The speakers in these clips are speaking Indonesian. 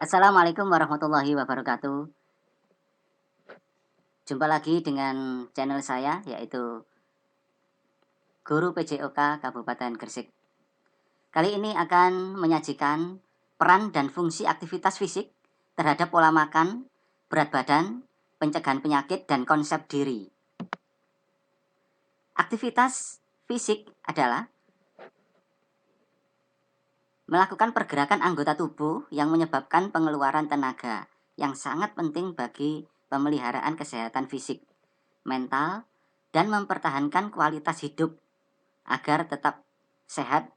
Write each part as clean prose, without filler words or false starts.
Assalamualaikum warahmatullahi wabarakatuh. Jumpa lagi dengan channel saya yaitu Guru PJOK Kabupaten Gresik. Kali ini akan menyajikan peran dan fungsi aktivitas fisik terhadap pola makan, berat badan, pencegahan penyakit, dan konsep diri. Aktivitas fisik adalah melakukan pergerakan anggota tubuh yang menyebabkan pengeluaran tenaga yang sangat penting bagi pemeliharaan kesehatan fisik, mental, dan mempertahankan kualitas hidup agar tetap sehat,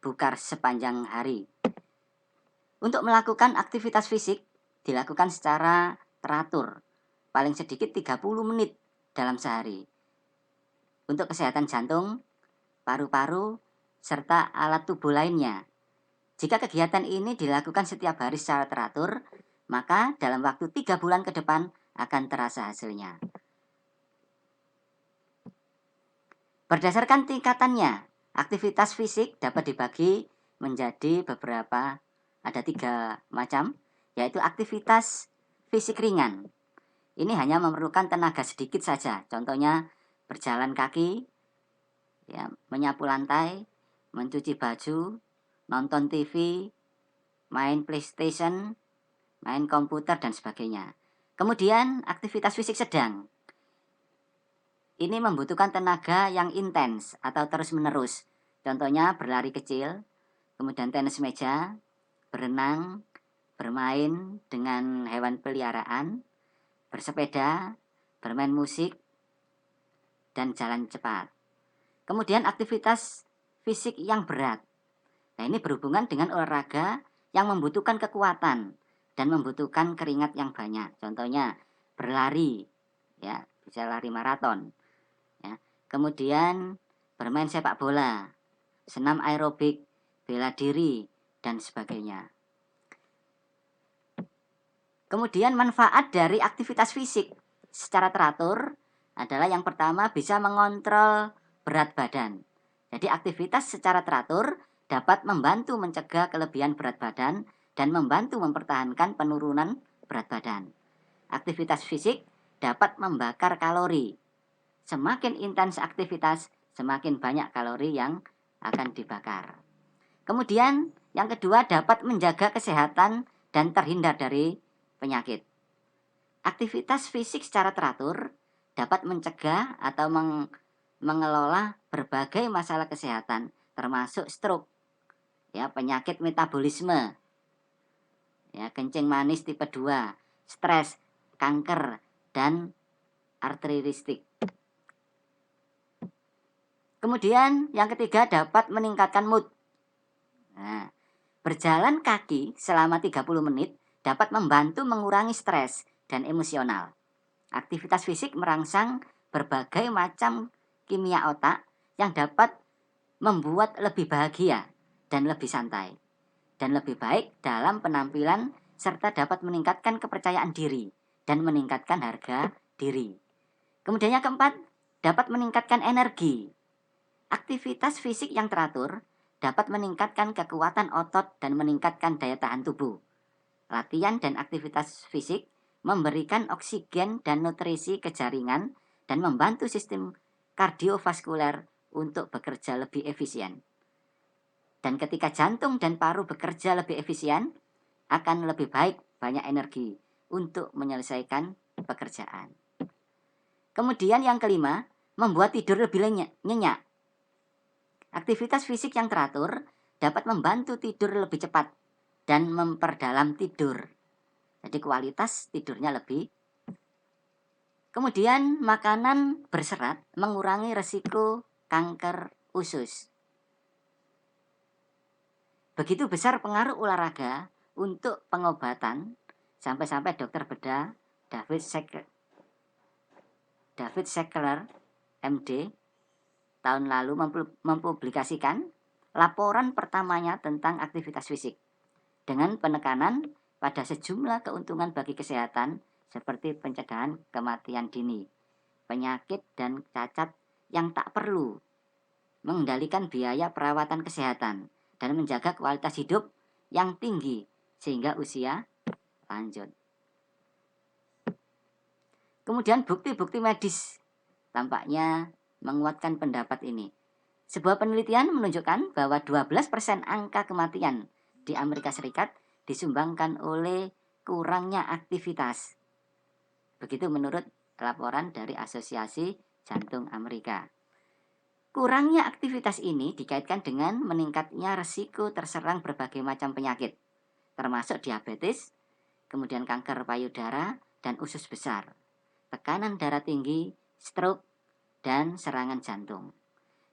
bugar sepanjang hari. Untuk melakukan aktivitas fisik dilakukan secara teratur, paling sedikit 30 menit dalam sehari. Untuk kesehatan jantung, paru-paru, serta alat tubuh lainnya. Jika kegiatan ini dilakukan setiap hari secara teratur, maka dalam waktu 3 bulan ke depan akan terasa hasilnya. Berdasarkan tingkatannya, aktivitas fisik dapat dibagi menjadi ada 3 macam, yaitu aktivitas fisik ringan. Ini hanya memerlukan tenaga sedikit saja, contohnya berjalan kaki, ya, menyapu lantai, mencuci baju, nonton TV, main PlayStation, main komputer, dan sebagainya. Kemudian aktivitas fisik sedang. Ini membutuhkan tenaga yang intens atau terus-menerus. Contohnya berlari kecil, kemudian tenis meja, berenang, bermain dengan hewan peliharaan, bersepeda, bermain musik, dan jalan cepat. Kemudian aktivitas fisik yang berat. Nah, ini berhubungan dengan olahraga yang membutuhkan kekuatan dan membutuhkan keringat yang banyak. Contohnya berlari, ya, bisa lari maraton. Ya. Kemudian bermain sepak bola, senam aerobik, bela diri, dan sebagainya. Kemudian manfaat dari aktivitas fisik secara teratur adalah yang pertama bisa mengontrol berat badan. Jadi aktivitas secara teratur dapat membantu mencegah kelebihan berat badan dan membantu mempertahankan penurunan berat badan. Aktivitas fisik dapat membakar kalori. Semakin intens aktivitas, semakin banyak kalori yang akan dibakar. Kemudian yang kedua dapat menjaga kesehatan dan terhindar dari penyakit. Aktivitas fisik secara teratur dapat mencegah atau mengelola berbagai masalah kesehatan, termasuk stroke, ya, penyakit metabolisme, ya, kencing manis tipe 2, stres, kanker, dan arteritistik. Kemudian yang ketiga dapat meningkatkan mood. Nah, berjalan kaki selama 30 menit dapat membantu mengurangi stres dan emosional. Aktivitas fisik merangsang berbagai macam kimia otak yang dapat membuat lebih bahagia dan lebih santai dan lebih baik dalam penampilan serta dapat meningkatkan kepercayaan diri dan meningkatkan harga diri. Kemudian yang keempat, dapat meningkatkan energi. Aktivitas fisik yang teratur dapat meningkatkan kekuatan otot dan meningkatkan daya tahan tubuh. Latihan dan aktivitas fisik memberikan oksigen dan nutrisi ke jaringan dan membantu sistem kardiovaskuler untuk bekerja lebih efisien. Dan ketika jantung dan paru bekerja lebih efisien, akan lebih baik banyak energi untuk menyelesaikan pekerjaan. Kemudian yang kelima, membuat tidur lebih nyenyak. Aktivitas fisik yang teratur dapat membantu tidur lebih cepat dan memperdalam tidur. Jadi kualitas tidurnya lebih. Kemudian makanan berserat mengurangi resiko kanker usus. Begitu besar pengaruh olahraga untuk pengobatan sampai-sampai dokter bedah David Seckler, MD, tahun lalu mempublikasikan laporan pertamanya tentang aktivitas fisik dengan penekanan pada sejumlah keuntungan bagi kesehatan seperti pencegahan kematian dini, penyakit dan cacat yang tak perlu, mengendalikan biaya perawatan kesehatan, dan menjaga kualitas hidup yang tinggi sehingga usia lanjut. Kemudian bukti-bukti medis tampaknya menguatkan pendapat ini. Sebuah penelitian menunjukkan bahwa 12% angka kematian di Amerika Serikat disumbangkan oleh kurangnya aktivitas. Begitu menurut laporan dari Asosiasi Jantung Amerika. Kurangnya aktivitas ini dikaitkan dengan meningkatnya resiko terserang berbagai macam penyakit, termasuk diabetes, kemudian kanker payudara dan usus besar, tekanan darah tinggi, stroke, dan serangan jantung.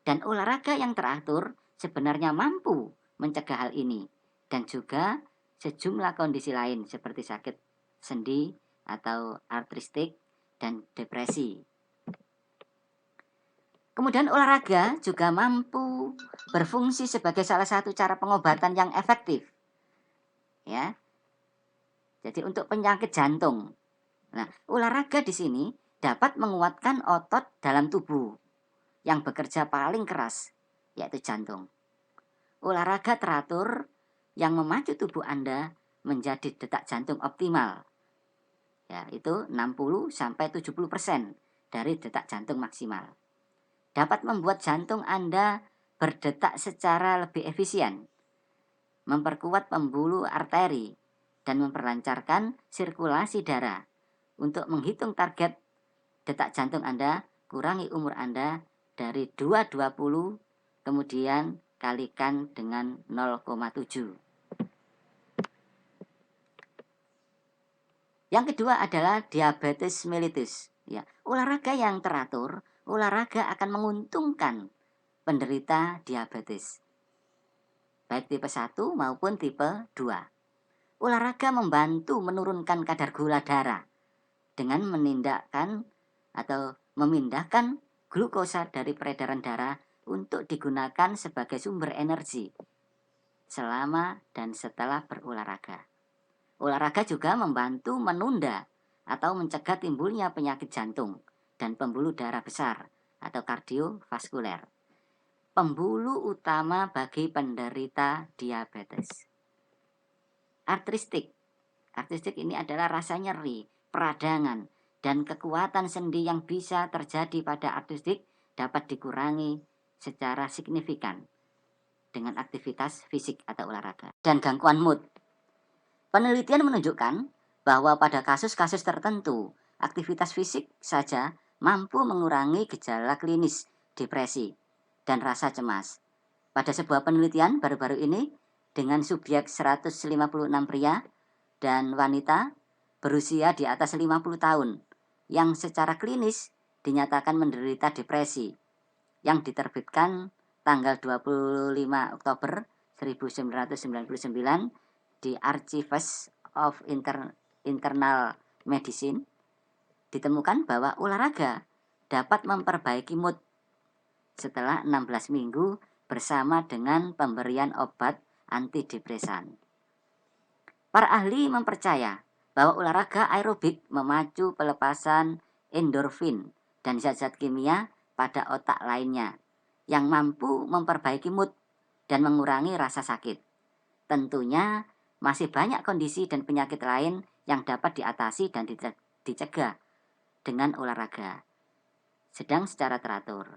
Dan olahraga yang teratur sebenarnya mampu mencegah hal ini dan juga sejumlah kondisi lain seperti sakit sendi atau artristik dan depresi. Kemudian olahraga juga mampu berfungsi sebagai salah satu cara pengobatan yang efektif. Ya. Jadi untuk penyakit jantung. Nah, olahraga di sini dapat menguatkan otot dalam tubuh yang bekerja paling keras, yaitu jantung. Olahraga teratur yang memacu tubuh Anda menjadi detak jantung optimal, yaitu 60-70% dari detak jantung maksimal. Dapat membuat jantung Anda berdetak secara lebih efisien, memperkuat pembuluh arteri, dan memperlancarkan sirkulasi darah. Untuk menghitung target detak jantung Anda, kurangi umur Anda dari 220, kemudian kalikan dengan 0,7. Yang kedua adalah diabetes mellitus. Ya, olahraga yang teratur, olahraga akan menguntungkan penderita diabetes, baik tipe 1 maupun tipe 2. Olahraga membantu menurunkan kadar gula darah dengan memindahkan glukosa dari peredaran darah untuk digunakan sebagai sumber energi selama dan setelah berolahraga. Olahraga juga membantu menunda atau mencegah timbulnya penyakit jantung dan pembuluh darah besar atau kardiovaskuler, pembuluh utama bagi penderita diabetes. Artristik ini adalah rasa nyeri, peradangan, dan kekuatan sendi yang bisa terjadi pada artristik dapat dikurangi secara signifikan dengan aktivitas fisik atau olahraga. Dan gangguan mood. Penelitian menunjukkan bahwa pada kasus-kasus tertentu, aktivitas fisik saja mampu mengurangi gejala klinis depresi dan rasa cemas. Pada sebuah penelitian baru-baru ini dengan subjek 156 pria dan wanita berusia di atas 50 tahun yang secara klinis dinyatakan menderita depresi yang diterbitkan tanggal 25 Oktober 1999 di Archives of Internal Medicine, ditemukan bahwa olahraga dapat memperbaiki mood setelah 16 minggu bersama dengan pemberian obat antidepresan. Para ahli mempercaya bahwa olahraga aerobik memacu pelepasan endorfin dan zat-zat kimia pada otak lainnya yang mampu memperbaiki mood dan mengurangi rasa sakit. Tentunya masih banyak kondisi dan penyakit lain yang dapat diatasi dan dicegah dengan olahraga, sedang secara teratur.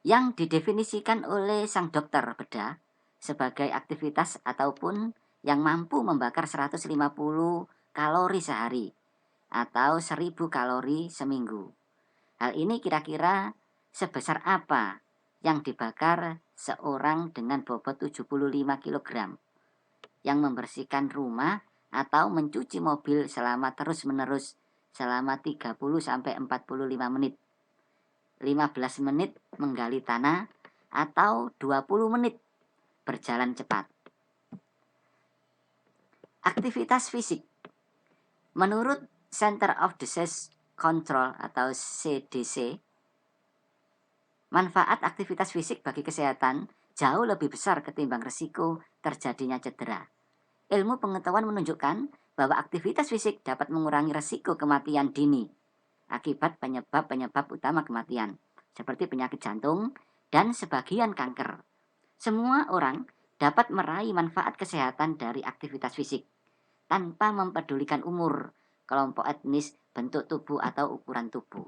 Yang didefinisikan oleh sang dokter bedah sebagai aktivitas ataupun yang mampu membakar 150 kalori sehari atau 1000 kalori seminggu. Hal ini kira-kira sebesar apa yang dibakar seorang dengan bobot 75 kg yang membersihkan rumah atau mencuci mobil selama terus-menerus selama 30-45 menit. 15 menit menggali tanah atau 20 menit berjalan cepat. Aktivitas fisik. Menurut Center of Disease Control atau CDC, manfaat aktivitas fisik bagi kesehatan jauh lebih besar ketimbang risiko terjadinya cedera. Ilmu pengetahuan menunjukkan bahwa aktivitas fisik dapat mengurangi risiko kematian dini akibat penyebab-penyebab utama kematian, seperti penyakit jantung dan sebagian kanker. Semua orang dapat meraih manfaat kesehatan dari aktivitas fisik, tanpa mempedulikan umur, kelompok etnis, bentuk tubuh atau ukuran tubuh.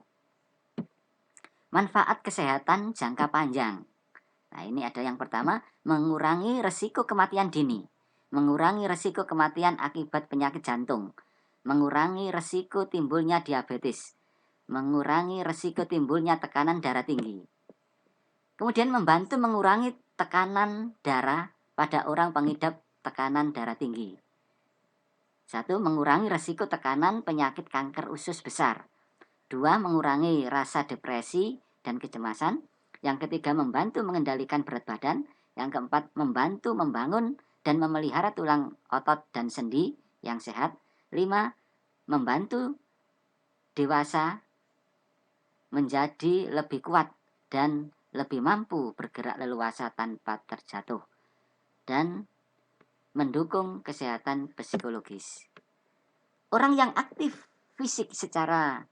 Manfaat kesehatan jangka panjang. Nah, ini ada yang pertama, mengurangi resiko kematian dini, mengurangi resiko kematian akibat penyakit jantung, mengurangi resiko timbulnya diabetes, mengurangi resiko timbulnya tekanan darah tinggi. Kemudian membantu mengurangi tekanan darah pada orang pengidap tekanan darah tinggi. 1. Mengurangi resiko tekanan penyakit kanker usus besar. 2. Mengurangi rasa depresi dan kecemasan. Yang ketiga, membantu mengendalikan berat badan. Yang keempat, membantu membangun dan memelihara tulang otot dan sendi yang sehat. 5. Membantu dewasa menjadi lebih kuat dan lebih mampu bergerak leluasa tanpa terjatuh. Dan mendukung kesehatan psikologis. Orang yang aktif fisik secara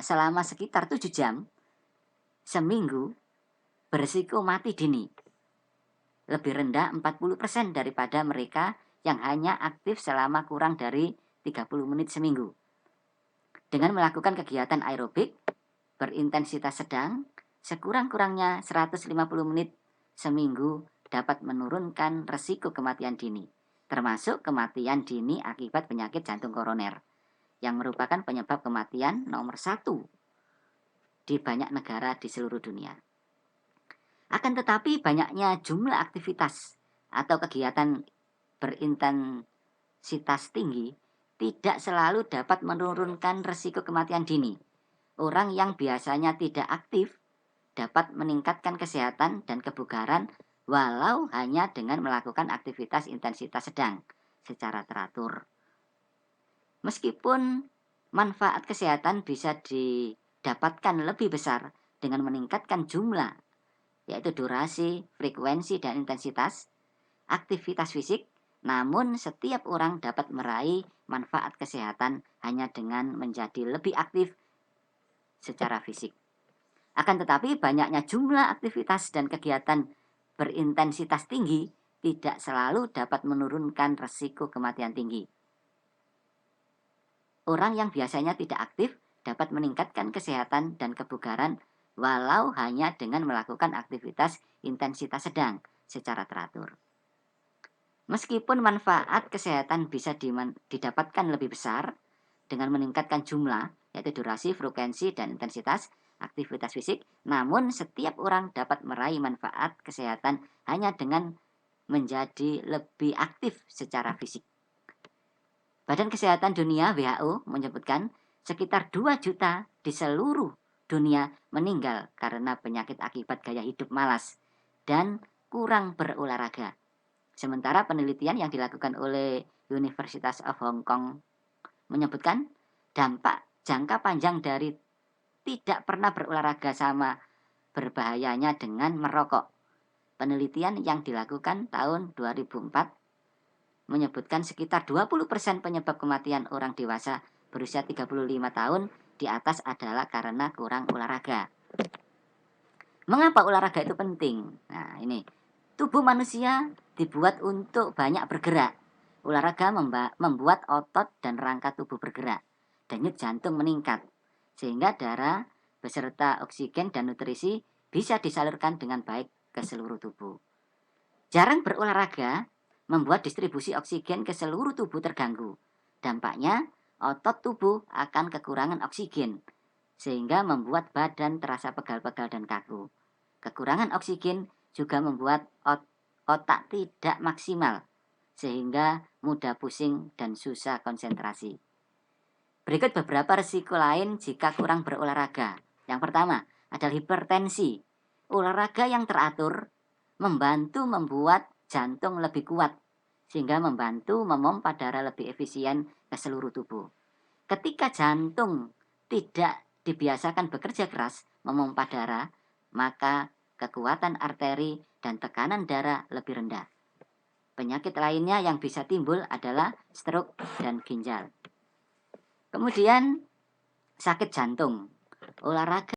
selama sekitar 7 jam seminggu berisiko mati dini lebih rendah 40% daripada mereka yang hanya aktif selama kurang dari 30 menit seminggu. Dengan melakukan kegiatan aerobik berintensitas sedang sekurang-kurangnya 150 menit seminggu dapat menurunkan resiko kematian dini, termasuk kematian dini akibat penyakit jantung koroner, yang merupakan penyebab kematian nomor 1 di banyak negara di seluruh dunia. Akan tetapi banyaknya jumlah aktivitas atau kegiatan berintensitas tinggi tidak selalu dapat menurunkan resiko kematian dini. Orang yang biasanya tidak aktif dapat meningkatkan kesehatan dan kebugaran walau hanya dengan melakukan aktivitas intensitas sedang secara teratur. Meskipun manfaat kesehatan bisa didapatkan lebih besar dengan meningkatkan jumlah, yaitu durasi, frekuensi, dan intensitas aktivitas fisik, namun setiap orang dapat meraih manfaat kesehatan hanya dengan menjadi lebih aktif secara fisik. Akan tetapi banyaknya jumlah aktivitas dan kegiatan berintensitas tinggi tidak selalu dapat menurunkan resiko kematian tinggi. Orang yang biasanya tidak aktif dapat meningkatkan kesehatan dan kebugaran walau hanya dengan melakukan aktivitas intensitas sedang secara teratur. Meskipun manfaat kesehatan bisa didapatkan lebih besar dengan meningkatkan jumlah, yaitu durasi, frekuensi, dan intensitas aktivitas fisik, namun setiap orang dapat meraih manfaat kesehatan hanya dengan menjadi lebih aktif secara fisik. Badan Kesehatan Dunia WHO menyebutkan sekitar 2 juta di seluruh dunia meninggal karena penyakit akibat gaya hidup malas dan kurang berolahraga. Sementara penelitian yang dilakukan oleh University of Hong Kong menyebutkan dampak jangka panjang dari tidak pernah berolahraga sama berbahayanya dengan merokok. Penelitian yang dilakukan tahun 2004 menyebutkan sekitar 20% penyebab kematian orang dewasa berusia 35 tahun di atas adalah karena kurang olahraga. Mengapa olahraga itu penting? Nah, ini. Tubuh manusia dibuat untuk banyak bergerak. Olahraga membuat otot dan rangka tubuh bergerak. Denyut jantung meningkat. Sehingga darah beserta oksigen dan nutrisi bisa disalurkan dengan baik ke seluruh tubuh. Jarang berolahraga membuat distribusi oksigen ke seluruh tubuh terganggu. Dampaknya, otot tubuh akan kekurangan oksigen, sehingga membuat badan terasa pegal-pegal dan kaku. Kekurangan oksigen juga membuat otak tidak maksimal, sehingga mudah pusing dan susah konsentrasi. Berikut beberapa risiko lain jika kurang berolahraga. Yang pertama adalah hipertensi. Olahraga yang teratur membantu membuat jantung lebih kuat, sehingga membantu memompa darah lebih efisien ke seluruh tubuh. Ketika jantung tidak dibiasakan bekerja keras memompa darah, maka kekuatan arteri dan tekanan darah lebih rendah. Penyakit lainnya yang bisa timbul adalah stroke dan ginjal. Kemudian sakit jantung. Olahraga